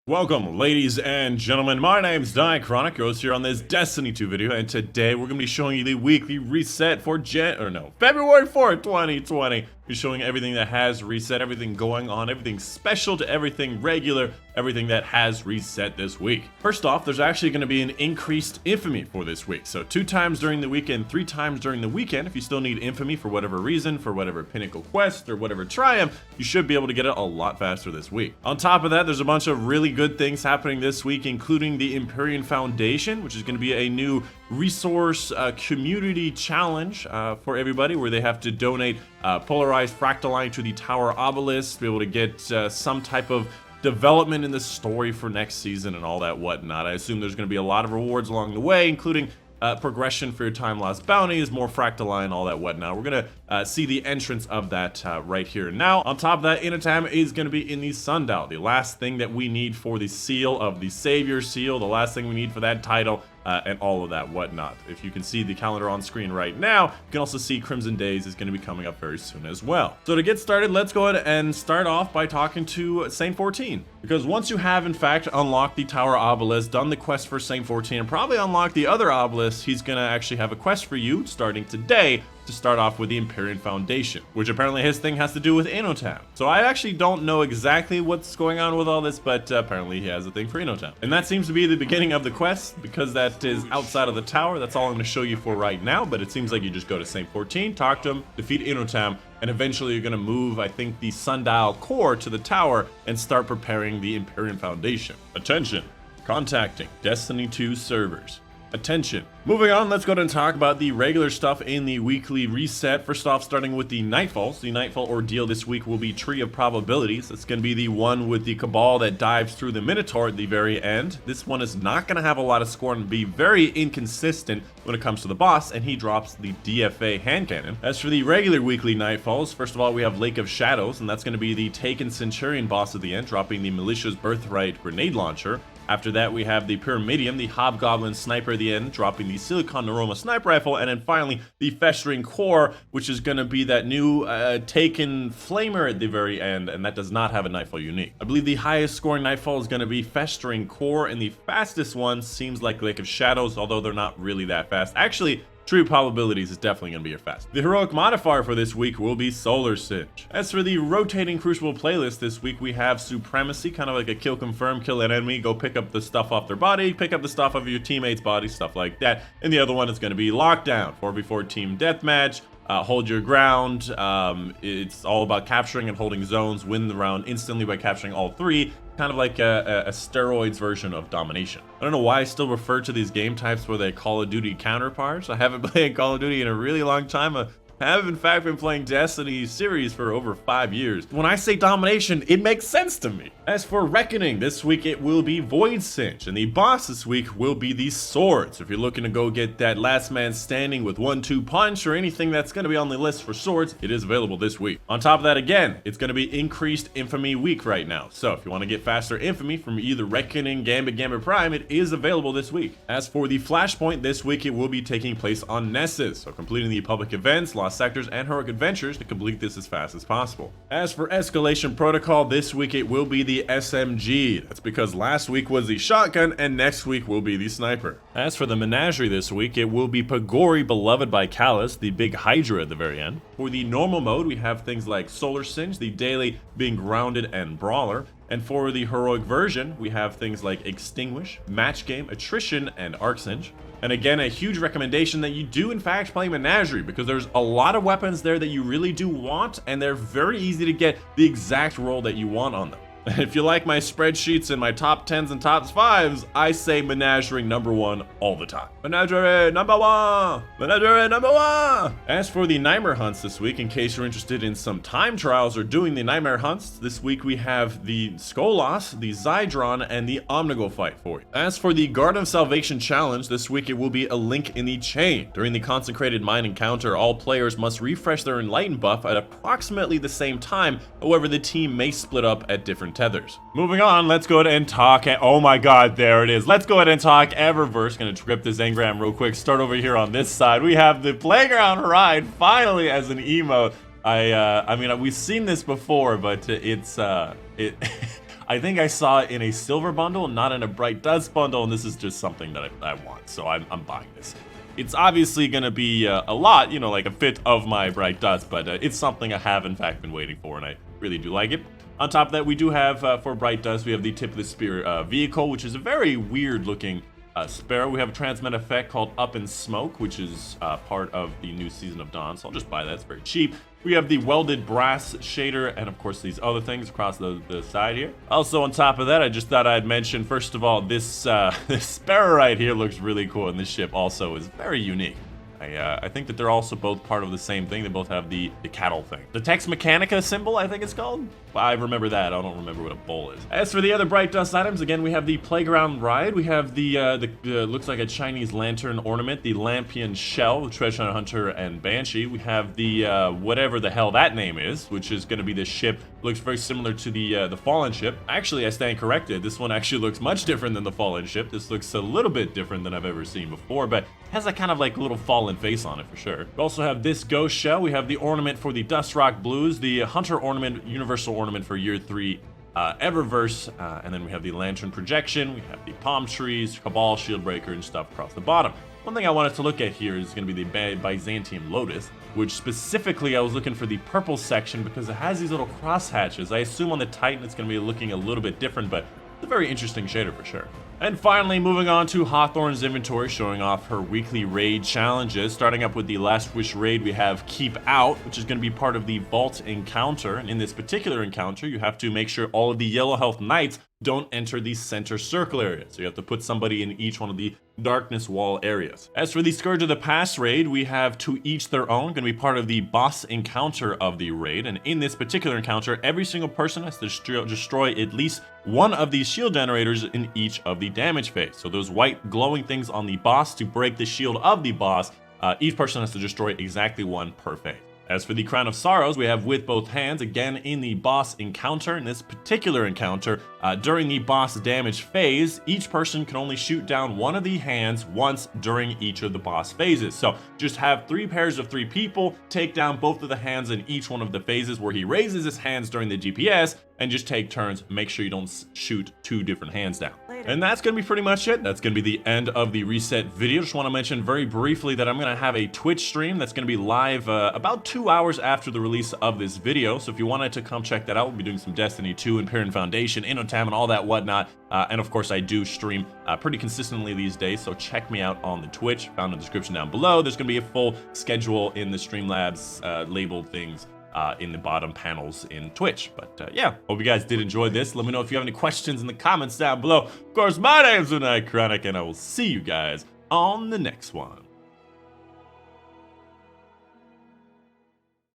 Welcome, ladies and gentlemen. My name's Dychronic, your host here on this Destiny 2 video, and today we're going to be showing you the weekly reset for February 4th, 2020. We're showing everything that has reset, everything going on, everything special to everything regular, everything that has reset this week. First off, there's actually going to be an increased infamy for this week. So 2 times during the week and 3 times during the weekend. If you still need infamy for whatever reason, for whatever pinnacle quest or whatever triumph, you should be able to get it a lot faster this week. On top of that, there's a bunch of really good things happening this week, including the Empyrean Foundation, which is going to be a new resource community challenge for everybody, where they have to donate polarized fractaline to the tower obelisk to be able to get some type of development in the story for next season and all that whatnot. I assume there's going to be a lot of rewards along the way, including progression for your time lost bounties, more fractaline, all that whatnot. We're gonna see the entrance of that right here now. On top of that, Inotam is gonna be in the sundial, the last thing that we need for the seal of the Savior seal, the last thing we need for that title, and all of that whatnot. If you can see the calendar on screen right now, you can also see Crimson Days is going to be coming up very soon as well. So to get started, let's go ahead and start off by talking to Saint 14. Because once you have in fact unlocked the tower obelisk, done the quest for Saint 14, and probably unlocked the other obelisk, he's going to actually have a quest for you starting today to start off with the Empyrean Foundation, which apparently his thing has to do with Inotam. So I actually don't know exactly what's going on with all this, but apparently he has a thing for Inotam. And that seems to be the beginning of the quest, because that is outside of the tower. That's all I'm going to show you for right now, but it seems like you just go to Saint 14, talk to him, defeat Inotam, and eventually you're going to move, I think, the sundial core to the tower and start preparing the Empyrean Foundation. Attention, contacting Destiny 2 servers. Attention. Moving on, let's go ahead and talk about the regular stuff in the weekly reset. First off, starting with the Nightfall. So the Nightfall ordeal this week will be Tree of Probabilities. It's going to be the one with the Cabal that dives through the Minotaur at the very end. This one is not going to have a lot of score and be very inconsistent when it comes to the boss, and he drops the DFA hand cannon. As for the regular weekly Nightfalls, first of all, we have Lake of Shadows, and that's going to be the Taken Centurion boss at the end, dropping the Militia's Birthright grenade launcher. After that, we have the Pyramidium, the Hobgoblin Sniper at the end, dropping the Silicon Neuroma Sniper Rifle, and then finally, the Festering Core, which is going to be that new Taken Flamer at the very end, and that does not have a Nightfall unique. I believe the highest scoring Nightfall is going to be Festering Core, and the fastest one seems like Lake of Shadows, although they're not really that fast. Actually, True Probabilities is definitely going to be your fast. The heroic modifier for this week will be Solar Singe. As for the rotating Crucible playlist this week, we have Supremacy, kind of like a kill confirm, kill an enemy, go pick up the stuff off their body, pick up the stuff of your teammate's body, stuff like that. And the other one is going to be Lockdown, 4v4 team deathmatch. Hold your ground. It's all about capturing and holding zones, win the round instantly by capturing all 3. Kind of like a steroids version of Domination. I don't know why I still refer to these game types with their Call of Duty counterparts. I haven't played Call of Duty in a really long time. I have in fact been playing Destiny series for over 5 years. When I say Domination, it makes sense to me. As for Reckoning, this week it will be Void Singe, and the boss this week will be the Swords. If you're looking to go get that last man standing with 1-2 punch or anything that's going to be on the list for swords, it is available this week. On top of that, again, it's going to be increased Infamy week right now. So if you want to get faster Infamy from either Reckoning, Gambit Prime, it is available this week. As for the Flashpoint, this week it will be taking place on Nessus. So completing the public events, sectors, and heroic adventures to complete this as fast as possible. As for Escalation Protocol, this week it will be the SMG. That's because last week was the shotgun and next week will be the sniper. As for the Menagerie this week, it will be Pagori, beloved by Callus, the big Hydra at the very end. For the normal mode, we have things like Solar Singe, the daily being Grounded and Brawler. And for the heroic version, we have things like Extinguish, Match Game, Attrition, and Arc Singe. And again, a huge recommendation that you do in fact play Menagerie, because there's a lot of weapons there that you really do want, and they're very easy to get the exact roll that you want on them. If you like my spreadsheets and my top 10s and top 5s, I say Menagerie #1 all the time. Menagerie #1! Menagerie #1! As for the Nightmare Hunts this week, in case you're interested in some time trials or doing the Nightmare Hunts, this week we have the Skolas, the Zydron, and the Omnigul fight for you. As for the Garden of Salvation challenge, this week it will be a link in the chain. During the Consecrated Mine encounter, all players must refresh their Enlightened buff at approximately the same time. However, the team may split up at different tethers. Moving on, let's go ahead and talk. Oh my god, there it is. Let's go ahead and talk Eververse. Gonna grip this engram real quick. Start over here on this side. We have the Playground Ride finally as an emote. I mean, we've seen this before, but I think I saw it in a silver bundle, not in a bright dust bundle, and this is just something that I want, so I'm buying this. It's obviously going to be a lot, you know, like a fit of my bright dust, but it's something I have in fact been waiting for, and I really do like it. On top of that, we do have, for bright dust, we have the Tip of the Spear vehicle, which is a very weird looking sparrow. We have a transmit effect called Up in Smoke, which is part of the new Season of Dawn, so I'll just buy that. It's very cheap. We have the welded brass shader, and of course these other things across the side here. Also on top of that, I just thought I'd mention, first of all, this this sparrow right here looks really cool, and this ship also is very unique. I think that they're also both part of the same thing. They both have the cattle thing. The Tex Mechanica symbol, I think it's called. I remember that. I don't remember what a bowl is. As for the other bright dust items, again, we have the playground ride. We have the looks like a Chinese lantern ornament, the Lampion shell, the treasure hunter and banshee. We have the whatever the hell that name is, which is going to be this ship. Looks very similar to the fallen ship. Actually, I stand corrected. This one actually looks much different than the fallen ship. This looks a little bit different than I've ever seen before, but has that kind of like little fallen face on it for sure. We also have this ghost shell. We have the ornament for the Dust Rock Blues, the hunter ornament, universal ornament for year 3 Eververse, and then we have the lantern projection. We have the palm trees, Cabal, shield breaker, and stuff across the bottom. One thing I wanted to look at here is going to be the Byzantium Lotus, which specifically I was looking for the purple section because it has these little cross hatches. I assume on the Titan it's going to be looking a little bit different, but it's a very interesting shader for sure. And finally, moving on to Hawthorne's inventory, showing off her weekly raid challenges. Starting up with the Last Wish raid, we have Keep Out, which is going to be part of the Vault encounter. And in this particular encounter, you have to make sure all of the Yellow Health Knights don't enter the center circle area. So you have to put somebody in each one of the Darkness Wall areas. As for the Scourge of the Past raid, we have To Each Their Own, going to be part of the boss encounter of the raid. And in this particular encounter, every single person has to destroy at least one of these shield generators in each of the damage phase. So those white glowing things on the boss to break the shield of the boss, each person has to destroy exactly one per phase. As for the Crown of Sorrows, we have With Both Hands, again in the boss encounter. In this particular encounter, during the boss damage phase, each person can only shoot down one of the hands once during each of the boss phases. So just have 3 pairs of 3 people take down both of the hands in each one of the phases where he raises his hands during the GPS, and just take turns. Make sure you don't shoot 2 different hands down. And that's going to be pretty much it. That's going to be the end of the reset video. Just want to mention very briefly that I'm going to have a Twitch stream that's going to be live about 2 hours after the release of this video. So if you wanted to come check that out, we'll be doing some Destiny 2, Empyrean Foundation, Inotam, and all that whatnot. And of course, I do stream pretty consistently these days, so check me out on the Twitch, found in the description down below. There's going to be a full schedule in the Streamlabs labeled things in the bottom panels in Twitch. But yeah, hope you guys did enjoy this. Let me know if you have any questions in the comments down below. Of course, my name's Dychronic, and I will see you guys on the next one.